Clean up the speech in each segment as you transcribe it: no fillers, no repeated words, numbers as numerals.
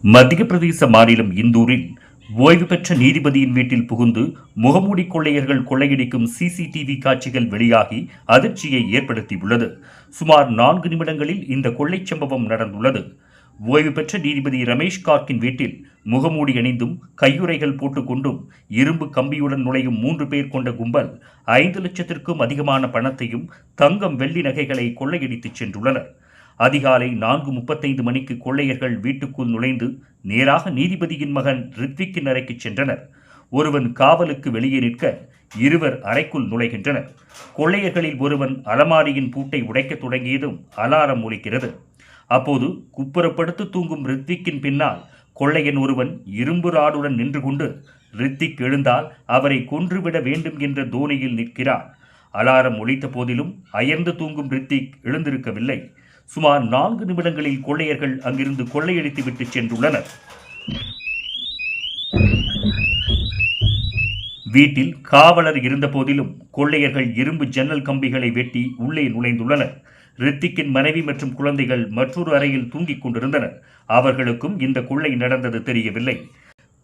மத்திய பிரதேச மாநிலம் இந்தூரில் ஓய்வு பெற்ற நீதிபதியின் வீட்டில் புகுந்து முகமூடி கொள்ளையர்கள் கொள்ளையடிக்கும் சிசிடிவி காட்சிகள் வெளியாகி அதிர்ச்சியை ஏற்படுத்தியுள்ளது. சுமார் 4 நிமிடங்களில் இந்த கொள்ளைச் சம்பவம் நடந்துள்ளது. ஓய்வு பெற்ற நீதிபதி ரமேஷ் கார்க்கின் வீட்டில் முகமூடி அணிந்தும் கையுறைகள் போட்டுக்கொண்டும் இரும்பு கம்பியுடன் நுழையும் 3 பேர் கொண்ட கும்பல் 5 லட்சத்திற்கும் அதிகமான பணத்தையும் தங்கம் வெள்ளி நகைகளை கொள்ளையடித்துச் சென்றுள்ளனர். அதிகாலை 4:35 மணிக்கு கொள்ளையர்கள் வீட்டுக்குள் நுழைந்து நேராக நீதிபதியின் மகன் ரித்விக்கின் அறைக்கு சென்றனர். ஒருவன் காவலுக்கு வெளியே நிற்க இருவர் அறைக்குள் நுழைகின்றனர். கொள்ளையர்களில் ஒருவன் அலமாரியின் பூட்டை உடைக்கத் தொடங்கியதும் அலாரம் ஒலிக்கிறது. அப்போது குப்புறப்படுத்து தூங்கும் ரித்விக்கின் பின்னால் கொள்ளையன் ஒருவன் இரும்பு ராடுடன் நின்று கொண்டு ரித்விக் எழுந்தால் அவரை கொன்றுவிட வேண்டும் என்ற தோனியில் நிற்கிறான். அலாரம் ஒலித்த போதிலும் அயர்ந்து தூங்கும் ரித்விக் எழுந்திருக்கவில்லை. சுமார் 4 நிமிடங்களில் கொள்ளையர்கள் அங்கிருந்து கொள்ளையடித்து விட்டு சென்றுள்ளனர். வீட்டில் காவலர் இருந்த போதிலும் கொள்ளையர்கள் இரும்பு ஜன்னல் கம்பிகளை வெட்டி உள்ளே நுழைந்துள்ளனர். ரித்திக்கின் மனைவி மற்றும் குழந்தைகள் மற்றொரு அறையில் தூங்கிக் கொண்டிருந்தனர். அவர்களுக்கும் இந்த கொள்ளை நடந்தது தெரியவில்லை.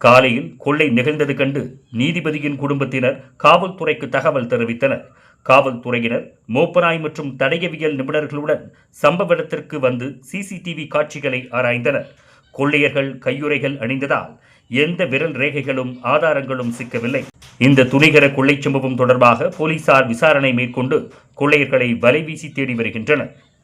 காலையில் கொள்ளை நிகழ்ந்தது கண்டு நீதிபதியின் குடும்பத்தினர் காவல்துறைக்கு தகவல் தெரிவித்தனர். காவல்துறையினர் மோப்பனாய் மற்றும் தடயவியல் நிபுணர்களுடன் சம்பவ இடத்திற்கு வந்து சிசிடிவி காட்சிகளை ஆராய்ந்தனர். கொள்ளையர்கள் கையுறைகள் அணிந்ததால் எந்த விரல் ரேகைகளும் ஆதாரங்களும் சிக்கவில்லை. இந்த துணிகர கொள்ளை சம்பவம் தொடர்பாக போலீசார் விசாரணை மேற்கொண்டு கொள்ளையர்களை வலைவீசி தேடி வருகின்றனர்.